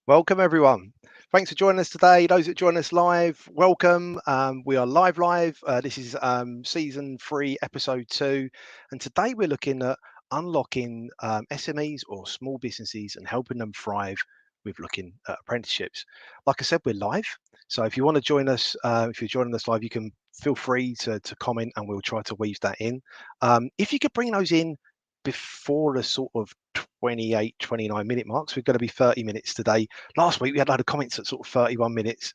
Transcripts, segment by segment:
Welcome, everyone. Thanks for joining us today. Those that join us live, welcome. We are live. This is season 3, episode 2. And today we're looking at unlocking SMEs or small businesses and helping them thrive with looking at apprenticeships. Like I said, we're live. So if you want to join us, if you're joining us live, you can feel free to comment and we'll try to weave that in. If you could bring those in before the sort of 28, 29-minute marks, we're going to be 30 minutes today. Last week we had a lot of comments at sort of 31 minutes.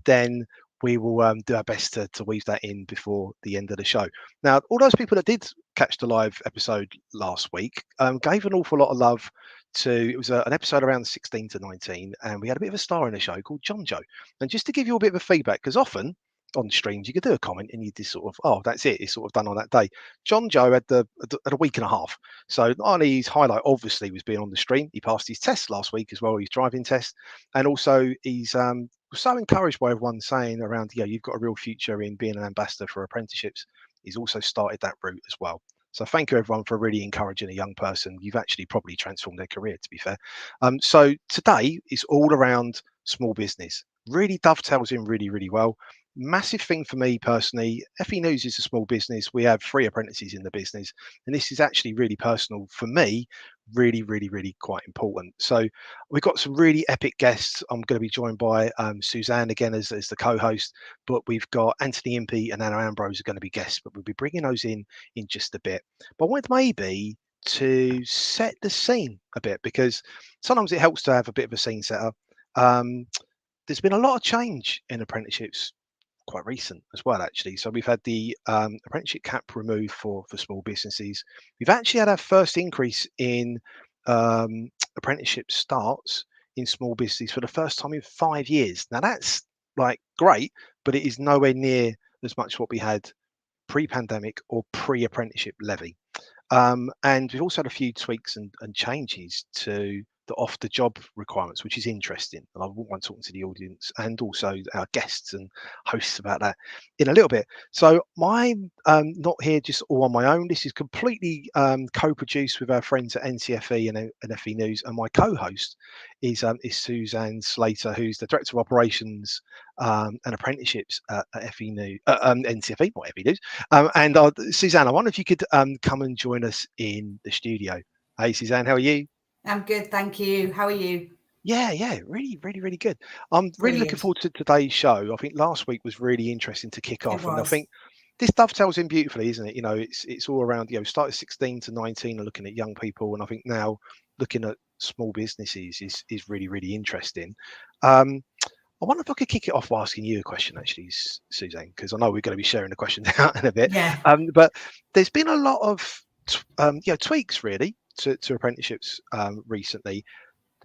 Then we will do our best to weave that in before the end of the show. Now, all those people that did catch the live episode last week gave an awful lot of love to, it was an episode around 16 to 19, and we had a bit of a star in the show called John Joe. And just to give you a bit of a feedback, because often on streams you could do a comment and you just sort of, oh, that's it, it's sort of done on that day. John Joe had a week and a half. So not only his highlight obviously was being on the stream, he passed his test last week as well, his driving test, and also he's so encouraged by everyone saying around, yeah, you've got a real future in being an ambassador for apprenticeships. He's also started that route as well. So thank you everyone for really encouraging a young person. You've actually probably transformed their career, to be fair. So today is all around small business. Really dovetails in really well. Massive thing for me personally. FE News is a small business. We have 3 apprentices in the business, and this is actually really personal for me. Really quite important. So we've got some really epic guests. I'm going to be joined by Suzanne again as the co-host, but we've got Anthony Impey and Anna Ambrose are going to be guests, but we'll be bringing those in just a bit. But I wanted maybe to set the scene a bit, because sometimes it helps to have a bit of a scene setter. There's been a lot of change in apprenticeships, quite recent as well, actually. So we've had the apprenticeship cap removed for small businesses. We've actually had our first increase in apprenticeship starts in small businesses for the first time in 5 years. Now that's like great, but it is nowhere near as much what we had pre-pandemic or pre-apprenticeship levy. And we've also had a few tweaks and changes to the off-the-job requirements, which is interesting. And I wouldn't mind talking to the audience and also our guests and hosts about that in a little bit. So I'm not here just all on my own. This is completely co-produced with our friends at NCFE and FE News. And my co-host is Suzanne Slater, who's the Director of Operations and Apprenticeships at FE News, NCFE, not FE News. And Suzanne, I wonder if you could come and join us in the studio. Hey, Suzanne, how are you? I'm good, thank you. How are you? Yeah, really good. I'm really looking Brilliant. forward to today's show. I think last week was really interesting to kick It off, and I was. think this dovetails in beautifully, isn't it? You know, it's all around. You know, started 16 to 19 and looking at young people, and I think now looking at small businesses is really interesting. Um, I wonder if I could kick it off by asking you a question, actually, Suzanne, because I know we're going to be sharing the questions out in a bit. Yeah. But there's been a lot of tweaks really to apprenticeships recently.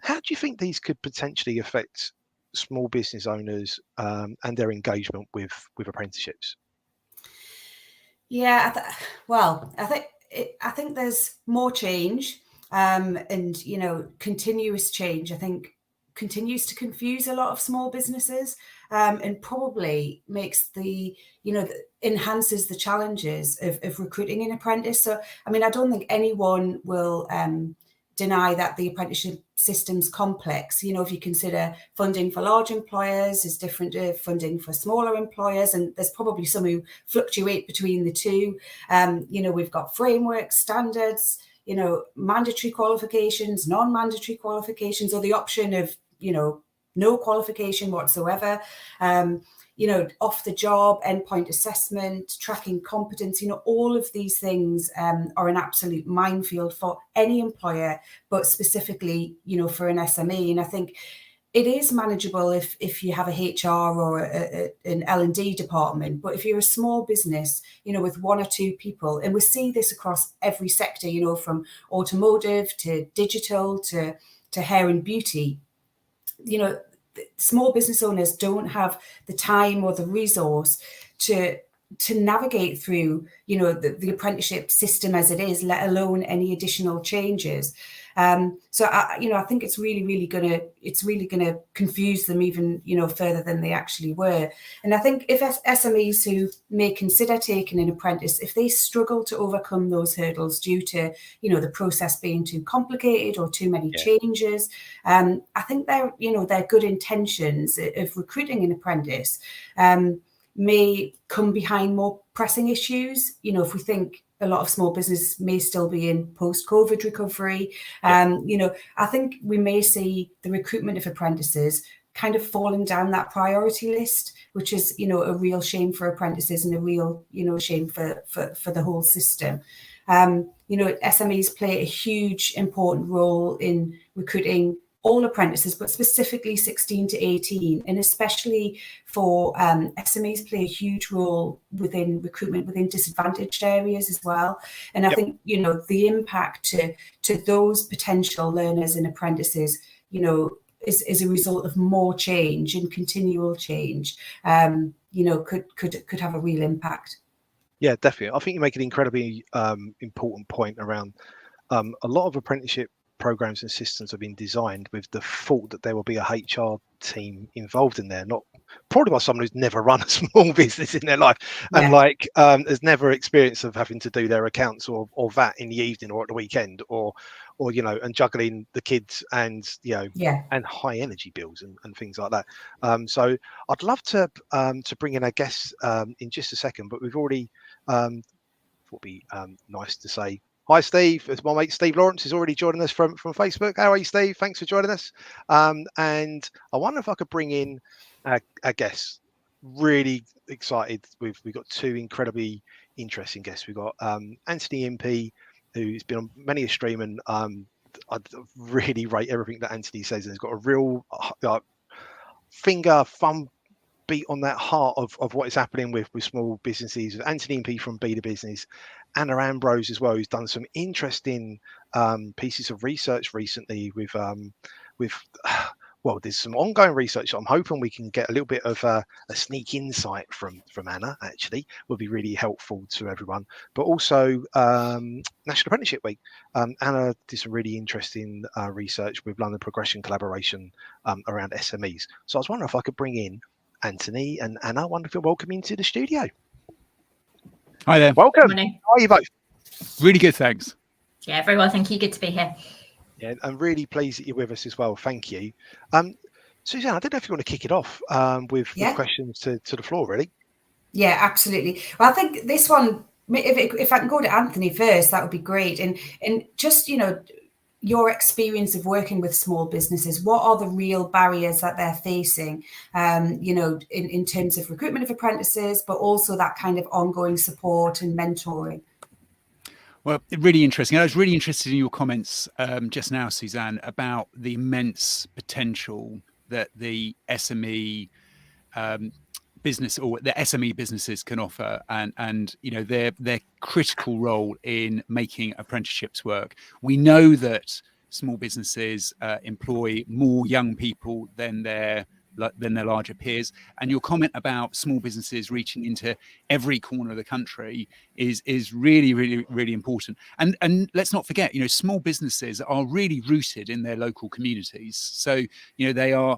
How do you think these could potentially affect small business owners and their engagement with apprenticeships? Yeah. I think there's more change, and continuous change. I think continues to confuse a lot of small businesses, and probably makes enhances the challenges of recruiting an apprentice. So, I mean, I don't think anyone will deny that the apprenticeship system's complex. If you consider funding for large employers is different to funding for smaller employers, and there's probably some who fluctuate between the two. We've got frameworks, standards, mandatory qualifications, non-mandatory qualifications, or the option of, no qualification whatsoever. Off the job, endpoint assessment, tracking competence, all of these things are an absolute minefield for any employer, but specifically, for an SME. And I think it is manageable if you have a HR or an L&D department, but if you're a small business, with 1 or 2 people, and we see this across every sector, from automotive to digital to hair and beauty, small business owners don't have the time or the resource to navigate through, the apprenticeship system as it is, let alone any additional changes. So I think it's really gonna confuse them even further than they actually were. And I think if SMEs who may consider taking an apprentice, if they struggle to overcome those hurdles due to the process being too complicated or too many changes, I think their good intentions of recruiting an apprentice may come behind more pressing issues. If we think a lot of small business may still be in post-COVID recovery, I think we may see the recruitment of apprentices kind of falling down that priority list, which is a real shame for apprentices and a real shame for the whole system. SMEs play a huge important role in recruiting all apprentices, but specifically 16 to 18, and especially for SMEs play a huge role within recruitment within disadvantaged areas as well. And I think, the impact to those potential learners and apprentices, is a result of more change and continual change, could have a real impact. Yeah, definitely. I think you make an incredibly important point around a lot of apprenticeship programs and systems have been designed with the thought that there will be a HR team involved in there, not probably by someone who's never run a small business in their life and has never experienced of having to do their accounts or that in the evening or at the weekend or and juggling the kids and and high energy bills and things like that. So I'd love to bring in our guests in just a second, but we've already would be nice to say hi, Steve. As my mate Steve Lawrence is already joining us from Facebook. How are you, Steve? Thanks for joining us. And I wonder if I could bring in a guest. Really excited. We've got two incredibly interesting guests. We've got Anthony Impey, who's been on many a stream, and I really rate everything that Anthony says, and has got a real thumb beat on that heart of what is happening with small businesses. Anthony Impey from Be the Business, Anna Ambrose as well, who's done some interesting pieces of research recently with well, there's some ongoing research. I'm hoping we can get a little bit of a sneak insight from Anna, actually, would be really helpful to everyone. But also National Apprenticeship Week. Anna did some really interesting research with London Progression Collaboration around SMEs. So I was wondering if I could bring in Anthony and Anna. Wonderful. Welcome into the studio. Hi there. Welcome. How are you both? Really good, thanks. Yeah, very well, thank you. Good to be here. Yeah, I'm really pleased that you're with us as well. Thank you. Suzanne, I don't know if you want to kick it off with questions to the floor, really. Yeah, absolutely. Well, I think this one, if I can go to Anthony first, that would be great. And just, your experience of working with small businesses, what are the real barriers that they're facing, in terms of recruitment of apprentices, but also that kind of ongoing support and mentoring? Well, really interesting. I was really interested in your comments just now, Suzanne, about the immense potential that the SME business or the SME businesses can offer, and their critical role in making apprenticeships work. We know that small businesses employ more young people than their larger peers, and your comment about small businesses reaching into every corner of the country is really, really, really important. And let's not forget, small businesses are really rooted in their local communities. So they are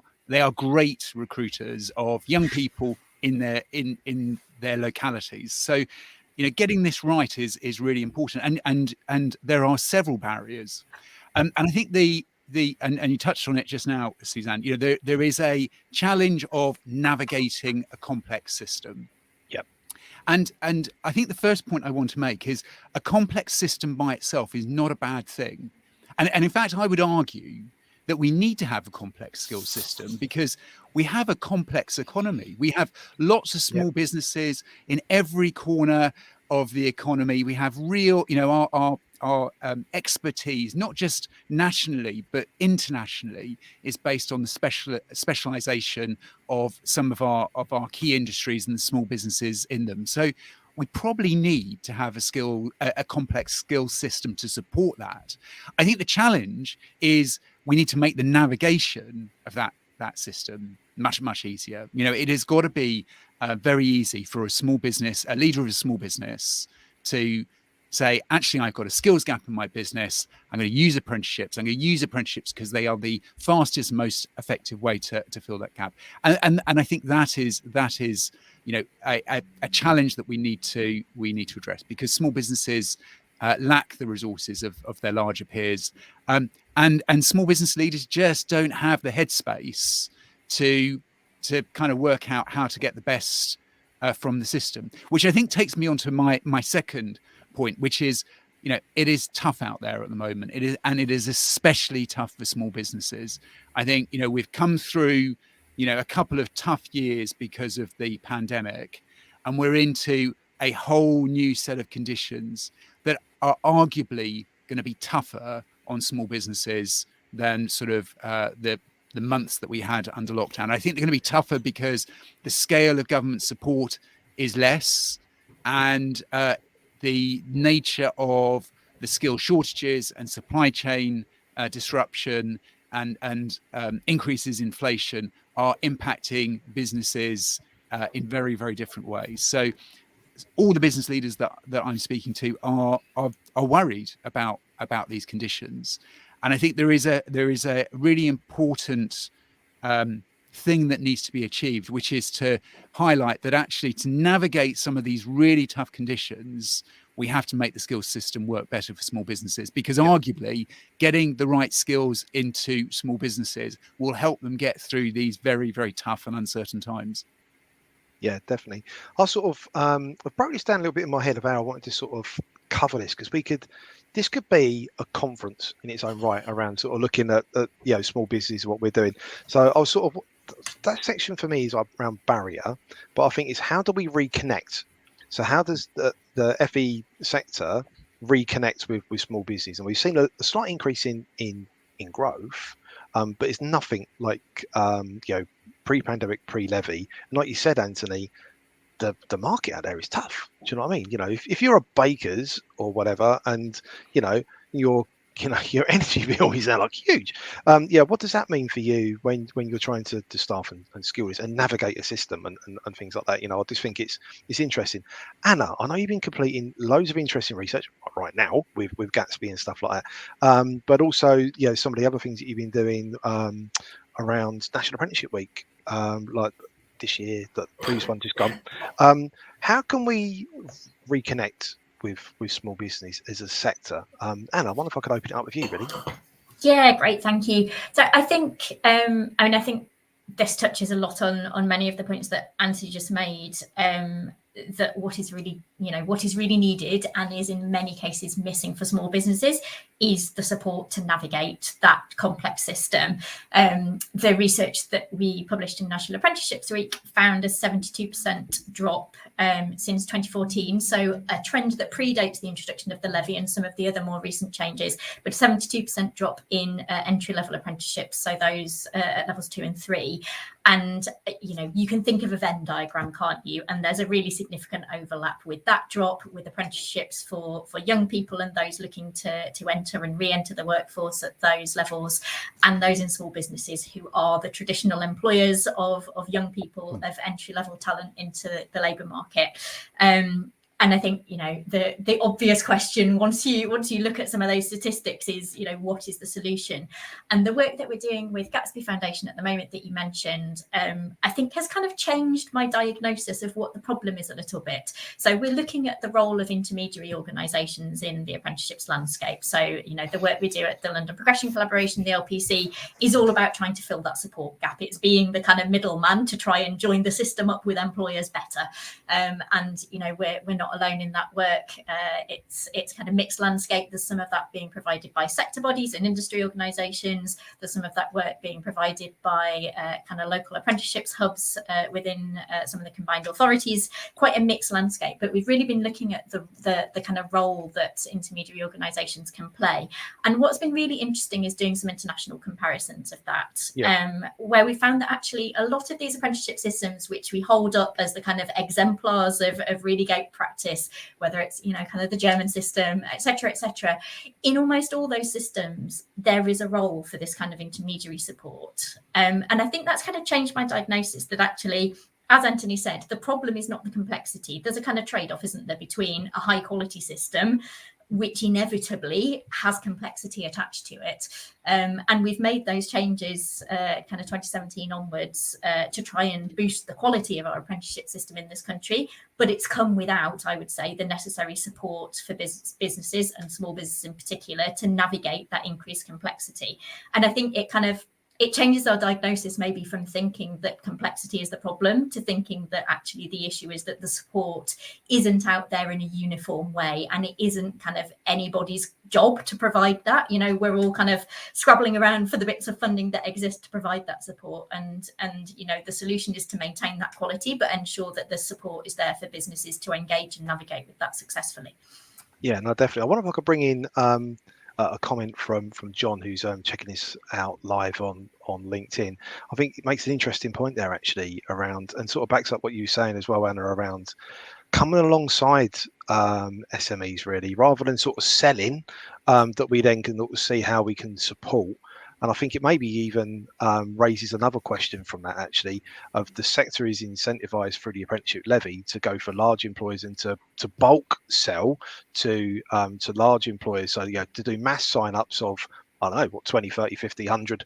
great recruiters of young people in their localities. So getting this right is really important, and there are several barriers, and I think and you touched on it just now, Suzanne, there is a challenge of navigating a complex system. Yep. And I think the first point I want to make is a complex system by itself is not a bad thing, and in fact I would argue that we need to have a complex skills system because we have a complex economy. We have lots of small businesses in every corner of the economy. We have real, our expertise, not just nationally, but internationally, is based on the specialization of some of our key industries and the small businesses in them. So we probably need to have a complex skill system to support that. I think the challenge is we need to make the navigation of that system much, much easier. It has got to be very easy for a small business, a leader of a small business, to say, actually, I've got a skills gap in my business. I'm going to use apprenticeships. I'm going to use apprenticeships because they are the fastest, most effective way to fill that gap. And I think that is a challenge that we need to address, because small businesses lack the resources of their larger peers, and small business leaders just don't have the headspace to kind of work out how to get the best from the system, which I think takes me on to my second point, which is, it is tough out there at the moment. It is especially tough for small businesses. I think, we've come through, a couple of tough years because of the pandemic, and we're into a whole new set of conditions that are arguably going to be tougher on small businesses than sort of the months that we had under lockdown. I think they're going to be tougher because the scale of government support is less, and the nature of the skill shortages and supply chain disruption and increases in inflation are impacting businesses in very, very different ways. So all the business leaders that I'm speaking to are worried about these conditions. And I think there is a really important thing that needs to be achieved, which is to highlight that actually, to navigate some of these really tough conditions, we have to make the skills system work better for small businesses, because arguably getting the right skills into small businesses will help them get through these very, very tough and uncertain times. Yeah, definitely. I'll sort of I've broken this down a little bit in my head of how I wanted to sort of cover this, because this could be a conference in its own right around sort of looking at small business, what we're doing. So I'll sort of, that section for me is around barrier, but I think it's how do we reconnect? So how does the FE sector reconnect with small business? And we've seen a slight increase in growth, but it's nothing like pre-pandemic, pre-levy. And like you said, Anthony, the market out there is tough. Do you know what I mean? If you're a baker's or whatever, and your energy bill is now like huge. What does that mean for you when you're trying to staff and skill this and navigate a system and things like that? I just think it's interesting. Anna, I know you've been completing loads of interesting research right now with Gatsby and stuff like that, but also some of the other things that you've been doing around National Apprenticeship Week, like this year, the previous one just gone. How can we reconnect with small business as a sector? Anna, I wonder if I could open it up with you, really. Yeah, great, thank you. So I think, I think this touches a lot on many of the points that Anthony just made. That what is really needed and is in many cases missing for small businesses is the support to navigate that complex system. The research that we published in National Apprenticeships Week found a 72% drop since 2014. So a trend that predates the introduction of the levy and some of the other more recent changes, but 72% drop in entry-level apprenticeships, so those at levels 2 and 3. And, you can think of a Venn diagram, can't you? And there's a really significant overlap with that drop, with apprenticeships for young people and those looking to enter and re-enter the workforce at those levels, and those in small businesses who are the traditional employers of young people, of entry-level talent into the labour market. And I think, the obvious question, once you look at some of those statistics, is, what is the solution? And the work that we're doing with Gatsby Foundation at the moment that you mentioned, I think has kind of changed my diagnosis of what the problem is a little bit. So we're looking at the role of intermediary organisations in the apprenticeships landscape. So, the work we do at the London Progression Collaboration, the LPC, is all about trying to fill that support gap. It's being the kind of middleman to try and join the system up with employers better. And, we're not alone in that work. It's kind of mixed landscape. There's some of that being provided by sector bodies and industry organisations. There's some of that work being provided by kind of local apprenticeships hubs within some of the combined authorities. Quite a mixed landscape, but we've really been looking at the kind of role that intermediary organisations can play. And what's been really interesting is doing some international comparisons of that, where we found that actually a lot of these apprenticeship systems, which we hold up as the kind of exemplars of really great practice, whether it's kind of the German system, etc., in almost all those systems there is a role for this kind of intermediary support, and I think that's kind of changed my diagnosis, that actually as Anthony said, the problem is not the complexity. There's a kind of trade-off, isn't there, between a high quality system, which inevitably has complexity attached to it. And we've made those changes kind of 2017 onwards to try and boost the quality of our apprenticeship system in this country. But it's come without, I would say, the necessary support for businesses and small businesses in particular to navigate that increased complexity. And I think it changes our diagnosis maybe from thinking that complexity is the problem to thinking that actually the issue is that the support isn't out there in a uniform way, and it isn't kind of anybody's job to provide that. You know, we're all kind of scrabbling around for the bits of funding that exist to provide that support, and you know, the solution is to maintain that quality but ensure that the support is there for businesses to engage and navigate with that successfully. Yeah, no, definitely. I wonder if I could bring in a comment from John, who's checking this out live on LinkedIn. I think it makes an interesting point there actually around, and sort of backs up what you were saying as well, Anna, around coming alongside SMEs really, rather than sort of selling, that we then can see how we can support. And I think it maybe even raises another question from that actually, of the sector is incentivised through the apprenticeship levy to go for large employers and to bulk sell to large employers. So, you know, to do mass sign-ups of, I don't know, what, 20, 30, 50, 100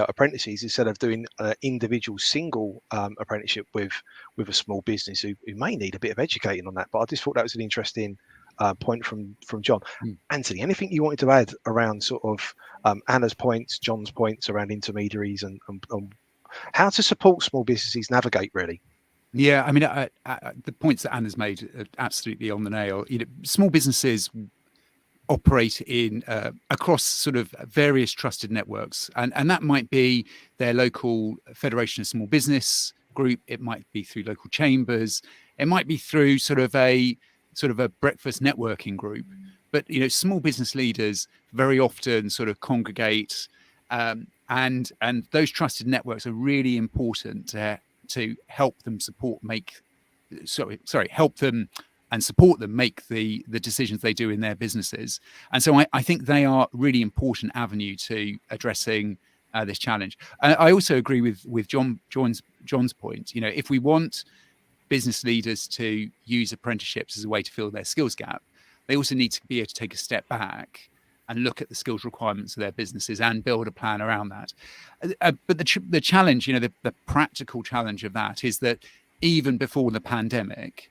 apprentices, instead of doing an individual single apprenticeship with a small business who may need a bit of educating on that. But I just thought that was an interesting point from John. Anthony, anything you wanted to add around sort of Anna's points, John's points around intermediaries and how to support small businesses navigate really? Yeah, I mean, the points that Anna's made are absolutely on the nail. You know, small businesses operate in across sort of various trusted networks, and that might be their local Federation of Small Business group, it might be through local chambers, it might be through sort of a breakfast networking group. But you know, small business leaders very often sort of congregate, and those trusted networks are really important to help them help them and support them make the decisions they do in their businesses. And so I think they are really important avenue to addressing this challenge. I also agree with John's point. You know, if we want business leaders to use apprenticeships as a way to fill their skills gap, they also need to be able to take a step back and look at the skills requirements of their businesses and build a plan around that. But the challenge, you know, the practical challenge of that is that even before the pandemic,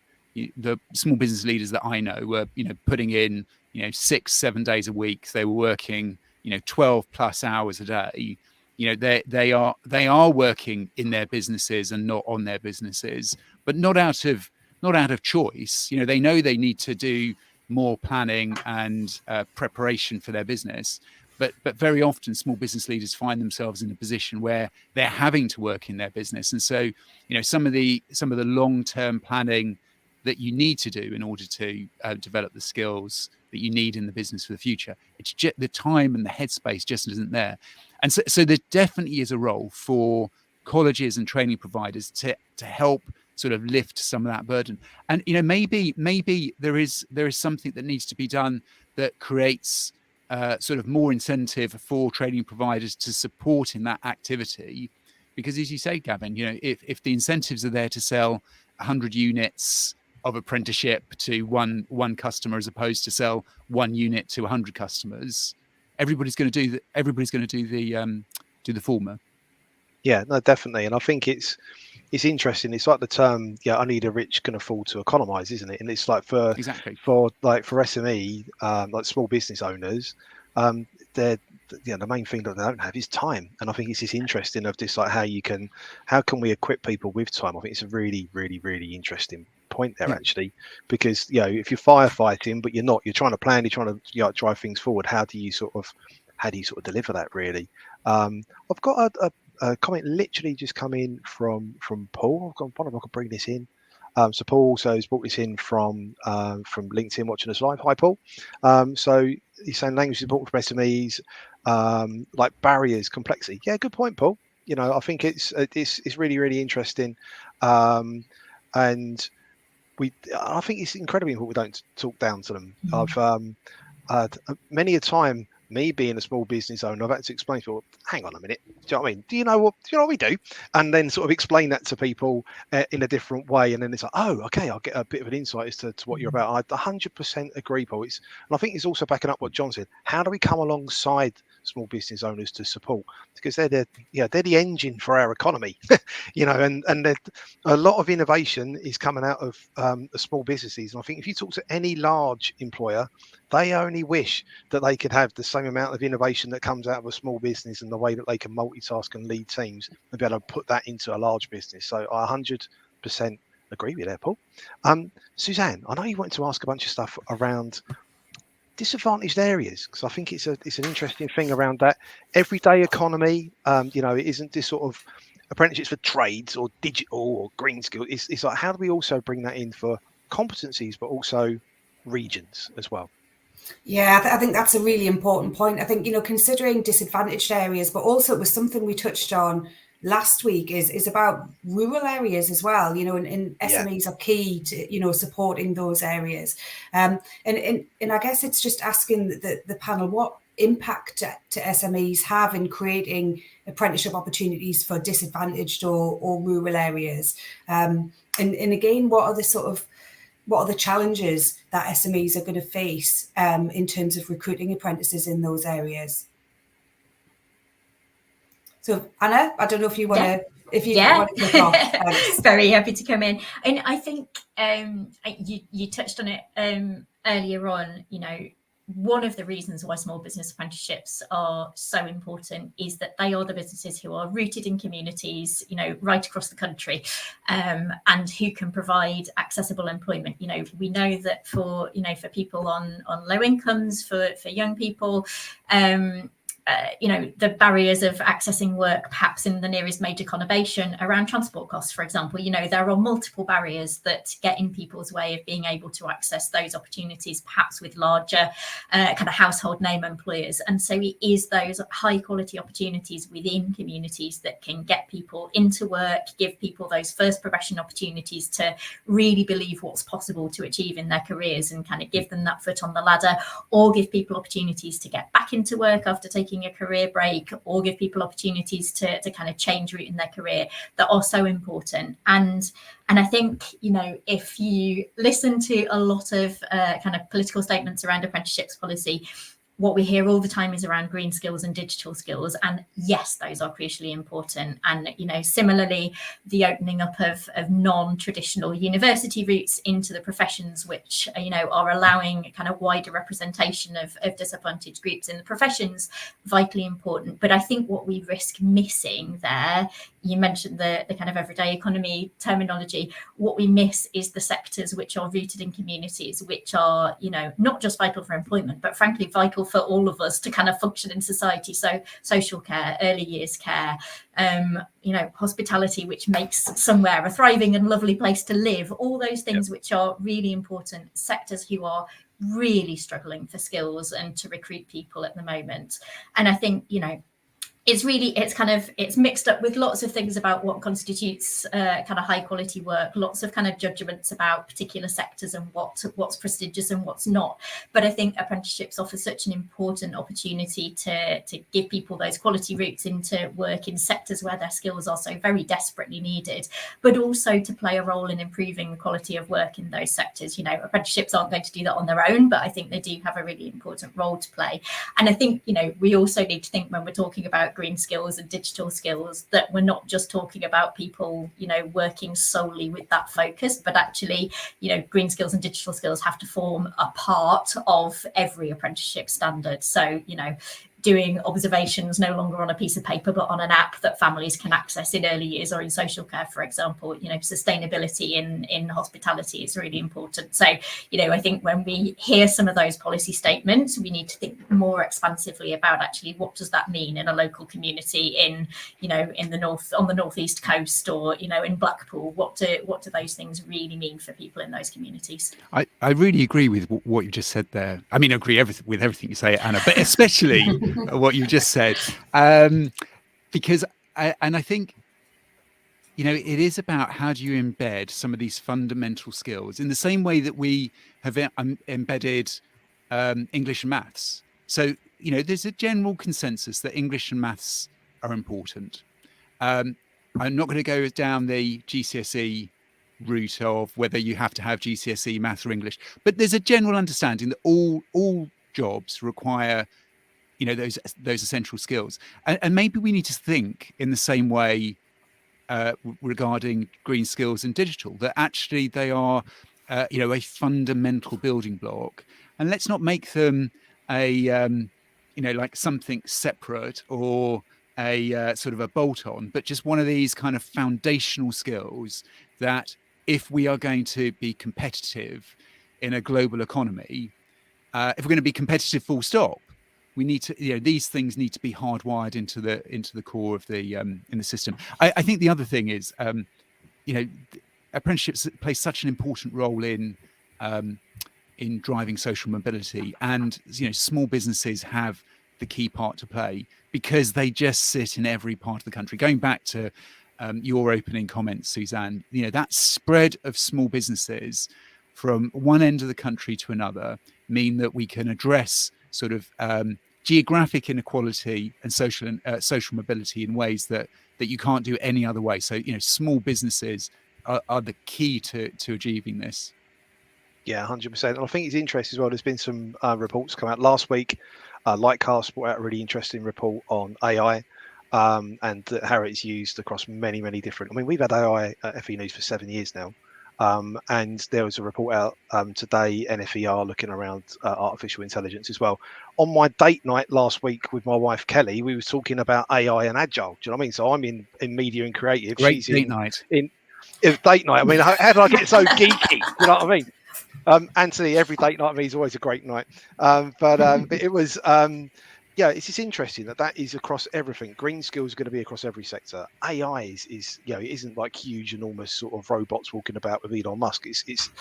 the small business leaders that I know were, you know, putting in, you know, 6-7 days a week. They were working, you know, 12 plus hours a day. You know, they are working in their businesses and not on their businesses, but not out of choice. You know, they know they need to do more planning and preparation for their business, but very often small business leaders find themselves in a position where they're having to work in their business, and so, you know, some of the long-term planning that you need to do in order to develop the skills that you need in the business for the future, it's just the time and the headspace just isn't there. And so there definitely is a role for colleges and training providers to help sort of lift some of that burden. And you know, maybe there is something that needs to be done that creates sort of more incentive for training providers to support in that activity, because as you say, Gavin, you know, if the incentives are there to sell 100 units of apprenticeship to one customer as opposed to sell 1 unit to 100 customers, everybody's going to do the former. Yeah, no, definitely. And I think it's interesting. It's like the term, only the rich can afford to economize, isn't it? And it's like for SME, like small business owners, the main thing that they don't have is time. And I think it's just interesting of this, like how can we equip people with time? I think it's a really, really, really interesting point there actually, because if you're firefighting but you're trying to plan, you're trying to drive things forward, how do you sort of deliver that really? I've got a comment literally just come in from Paul. I wonder if I can bring this in. So Paul also has brought this in from LinkedIn, watching us live. Hi Paul. So he's saying language support for SMEs, like barriers, complexity. Yeah, good point, Paul. I think it's really, really interesting, and I think it's incredibly important we don't talk down to them. I've many a time me being a small business owner, I've had to explain to people, hang on a minute, do you know what I mean? Do you know what we do? And then sort of explain that to people in a different way. And then it's like, oh, okay, I'll get a bit of an insight as to what you're about. I 100% agree, Paul. And I think it's also backing up what John said. How do we come alongside small business owners to support? Because they're the engine for our economy, and a lot of innovation is coming out of the small businesses. And I think if you talk to any large employer, they only wish that they could have the same amount of innovation that comes out of a small business and the way that they can multitask and lead teams and be able to put that into a large business. So I 100% agree with that, Paul. Suzanne, I know you wanted to ask a bunch of stuff around disadvantaged areas, because I think it's an interesting thing around that everyday economy. It isn't this sort of apprenticeships for trades or digital or green skills. It's like, how do we also bring that in for competencies, but also regions as well? Yeah, I think that's a really important point. I think, considering disadvantaged areas, but also it was something we touched on last week is about rural areas as well, and SMEs are key to, supporting those areas. And I guess it's just asking the panel, what impact to SMEs have in creating apprenticeship opportunities for disadvantaged or rural areas? And again, what are the challenges that SMEs are going to face in terms of recruiting apprentices in those areas? So, Anna, I don't know if you want to, want to kick off. Very happy to come in. And I think you touched on it earlier on. One of the reasons why small business apprenticeships are so important is that they are the businesses who are rooted in communities, right across the country, and who can provide accessible employment. We know that for people on low incomes, for young people, the barriers of accessing work, perhaps in the nearest major conurbation, around transport costs, for example. There are multiple barriers that get in people's way of being able to access those opportunities, perhaps with larger kind of household name employers. And so it is those high quality opportunities within communities that can get people into work, give people those first progression opportunities to really believe what's possible to achieve in their careers and kind of give them that foot on the ladder, or give people opportunities to get back into work after taking a career break, or give people opportunities to kind of change route in their career, that are so important. And I think, if you listen to a lot of kind of political statements around apprenticeships policy, what we hear all the time is around green skills and digital skills. And yes, those are crucially important. And, similarly, the opening up of non-traditional university routes into the professions, which, are allowing kind of wider representation of disadvantaged groups in the professions, vitally important. But I think what we risk missing there, you mentioned the kind of everyday economy terminology, what we miss is the sectors which are rooted in communities, which are, not just vital for employment, but frankly vital for all of us to kind of function in society. So social care, early years care, hospitality, which makes somewhere a thriving and lovely place to live, all those things which are really important sectors who are really struggling for skills and to recruit people at the moment. And I think, it's mixed up with lots of things about what constitutes kind of high quality work, lots of kind of judgments about particular sectors and what's prestigious and what's not. But I think apprenticeships offer such an important opportunity to give people those quality routes into work in sectors where their skills are so very desperately needed, but also to play a role in improving the quality of work in those sectors. Apprenticeships aren't going to do that on their own, but I think they do have a really important role to play. And I think, we also need to think, when we're talking about green skills and digital skills, that we're not just talking about people, working solely with that focus, but actually, green skills and digital skills have to form a part of every apprenticeship standard. So, doing observations no longer on a piece of paper, but on an app that families can access in early years or in social care, for example. Sustainability in hospitality is really important. So, I think when we hear some of those policy statements, we need to think more expansively about actually what does that mean in a local community in the north, on the northeast coast, or in Blackpool. What do those things really mean for people in those communities? I really agree with what you just said there. I mean, I agree with everything you say, Anna, but especially what you just said, because I think it is about how do you embed some of these fundamental skills in the same way that we have embedded English and maths. So there's a general consensus that English and maths are important. I'm not going to go down the GCSE route of whether you have to have GCSE maths or English, but there's a general understanding that all jobs require those essential skills, and maybe we need to think in the same way regarding green skills and digital, that actually they are a fundamental building block, and let's not make them a like something separate or a sort of a bolt-on, but just one of these kind of foundational skills that if we are going to be competitive in a global economy, if we're going to be competitive full stop, we need to, these things need to be hardwired into the core of the in the system. I think the other thing is, apprenticeships play such an important role in driving social mobility, and small businesses have the key part to play because they just sit in every part of the country. Going back to your opening comments, Suzanne, that spread of small businesses from one end of the country to another mean that we can address sort of geographic inequality and social mobility in ways that you can't do any other way. So small businesses are the key to achieving this. Yeah, 100%. And I think it's interesting as well. There's been some reports come out last week. Lightcast brought out a really interesting report on AI and how it's used across many, many different. I mean, we've had AI at FE News for 7 years now. And there was a report out today, NFER, looking around artificial intelligence as well. On my date night last week with my wife, Kelly, we was talking about AI and Agile. Do you know what I mean? So I'm in media and creative. Great She's date night. In date night. I mean, how did I get so geeky? You know what I mean? Anthony, every date night for me is always a great night. But it was, it's just interesting that is across everything. Green skills are going to be across every sector. AI is it isn't like huge, enormous sort of robots walking about with Elon Musk. It's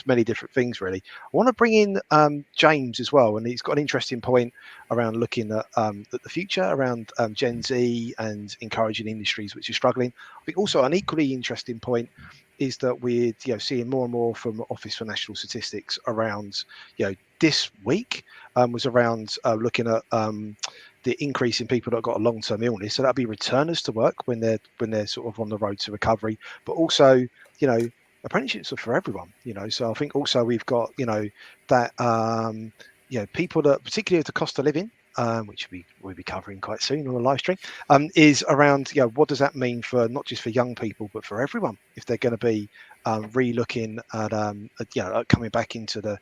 many different things really. I want to bring in James as well, and he's got an interesting point around looking at the future around Gen Z and encouraging industries which are struggling. I think also an equally interesting point is that we're seeing more and more from Office for National Statistics around this week was around looking at the increase in people that got a long-term illness. So that'll be returners to work when they're sort of on the road to recovery, but also apprenticeships are for everyone. So I think also we've got that people that particularly with the cost of living. Which we'll be covering quite soon on the live stream, is around what does that mean for not just for young people but for everyone if they're going to be re-looking at coming back into the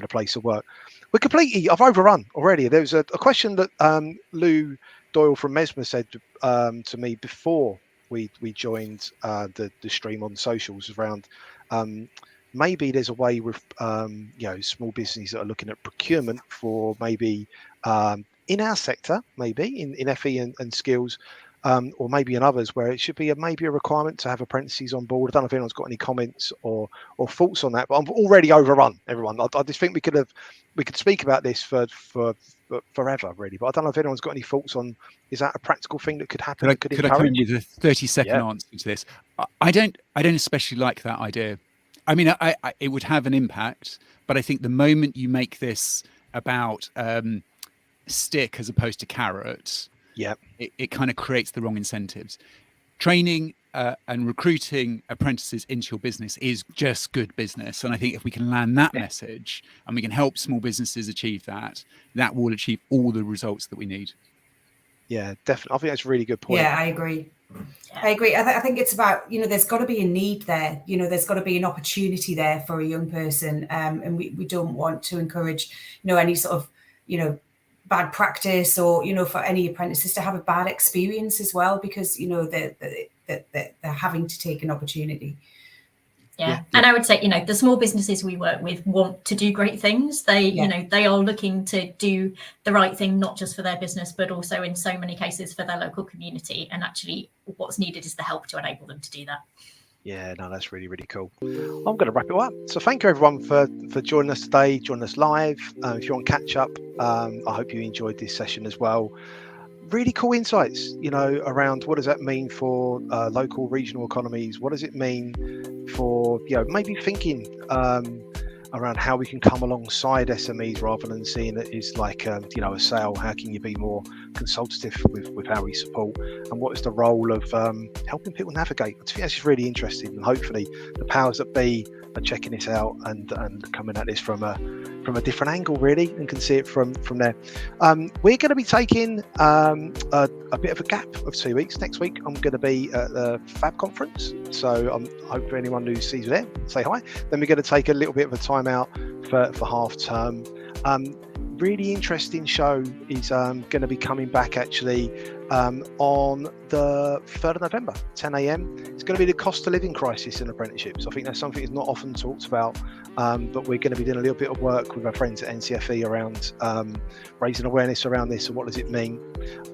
place of work. I've overrun already. There was a question that Lou Doyle from Mesmer said to me before we joined the stream on socials around maybe there's a way with small businesses that are looking at procurement for maybe in our sector, maybe in FE and skills, or maybe in others where it should be maybe a requirement to have apprentices on board. I don't know if anyone's got any comments or thoughts on that, but I'm already overrun, everyone. I just think we could speak about this for forever, really. But I don't know if anyone's got any thoughts on, is that a practical thing that could happen? Could I come in with a 30-second answer to this? I don't especially like that idea. I mean, it would have an impact, but I think the moment you make this about stick as opposed to carrot, it kind of creates the wrong incentives. Training and recruiting apprentices into your business is just good business, and I think if we can land that message and we can help small businesses achieve that will achieve all the results that we need. Yeah, definitely. I think that's a really good point. Yeah, I agree. I think it's about, there's got to be a need there. There's got to be an opportunity there for a young person. And we don't want to encourage, any sort of, bad practice or, for any apprentices to have a bad experience as well, because, they're having to take an opportunity. Yeah. And I would say, the small businesses we work with want to do great things. They, they are looking to do the right thing, not just for their business, but also in so many cases for their local community. And actually what's needed is the help to enable them to do that. Yeah, no, that's really, really cool. I'm going to wrap it up. So thank you everyone for joining us today, joining us live. If you want to catch up, I hope you enjoyed this session as well. Really cool insights, around what does that mean for local regional economies? What does it mean for, maybe thinking around how we can come alongside SMEs rather than seeing it as like a sale. How can you be more consultative with how we support, and what is the role of helping people navigate? I think that's just really interesting, and hopefully the powers that be are checking this out and coming at this from a different angle really, and can see it from there. We're going to be taking a bit of a gap of 2 weeks. Next week I'm going to be at the Fab conference, so I hope anyone who sees you there, say hi. Then we're going to take a little bit of a time out for half term. Really interesting show is going to be coming back actually on the 3rd of November, 10 a.m. It's going to be the cost of living crisis in apprenticeships. I think that's something that's not often talked about, but we're going to be doing a little bit of work with our friends at NCFE around raising awareness around this and what does it mean.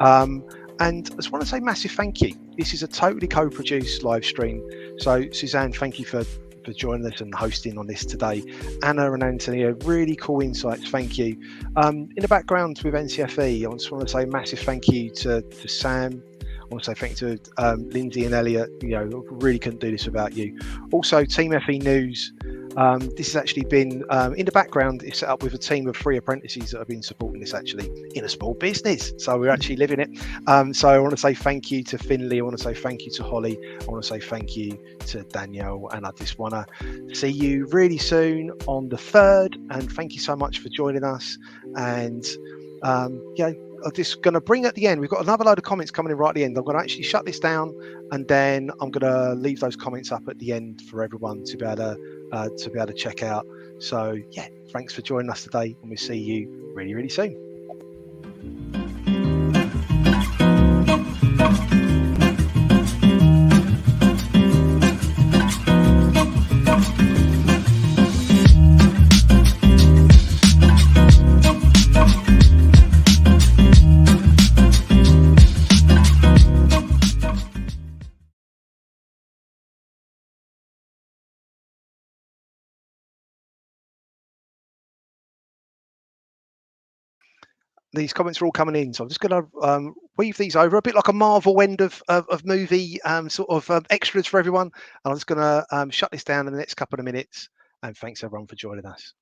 And I just want to say massive thank you. This is a totally co-produced live stream. So Suzanne, thank you for joining us and hosting on this today. Anna and Antonio, really cool insights, thank you. In the background with NCFE, I just want to say massive thank you to Sam. I want to say thank you to Lindsay and Elliot. Really couldn't do this without you. Also, Team FE News. This has actually been in the background. It's set up with a team of 3 apprentices that have been supporting this actually in a small business. So we're actually living it. So I want to say thank you to Finley. I want to say thank you to Holly. I want to say thank you to Danielle. And I just want to see you really soon on the 3rd. And thank you so much for joining us. And I'm just going to bring at the end. We've got another load of comments coming in right at the end. I'm going to actually shut this down, and then I'm going to leave those comments up at the end for everyone to be able to check out. So yeah, thanks for joining us today, and we'll see you really, really soon. These comments are all coming in, so I'm just going to weave these over a bit like a Marvel end of movie sort of extras for everyone. And I'm just going to shut this down in the next couple of minutes. And thanks everyone for joining us.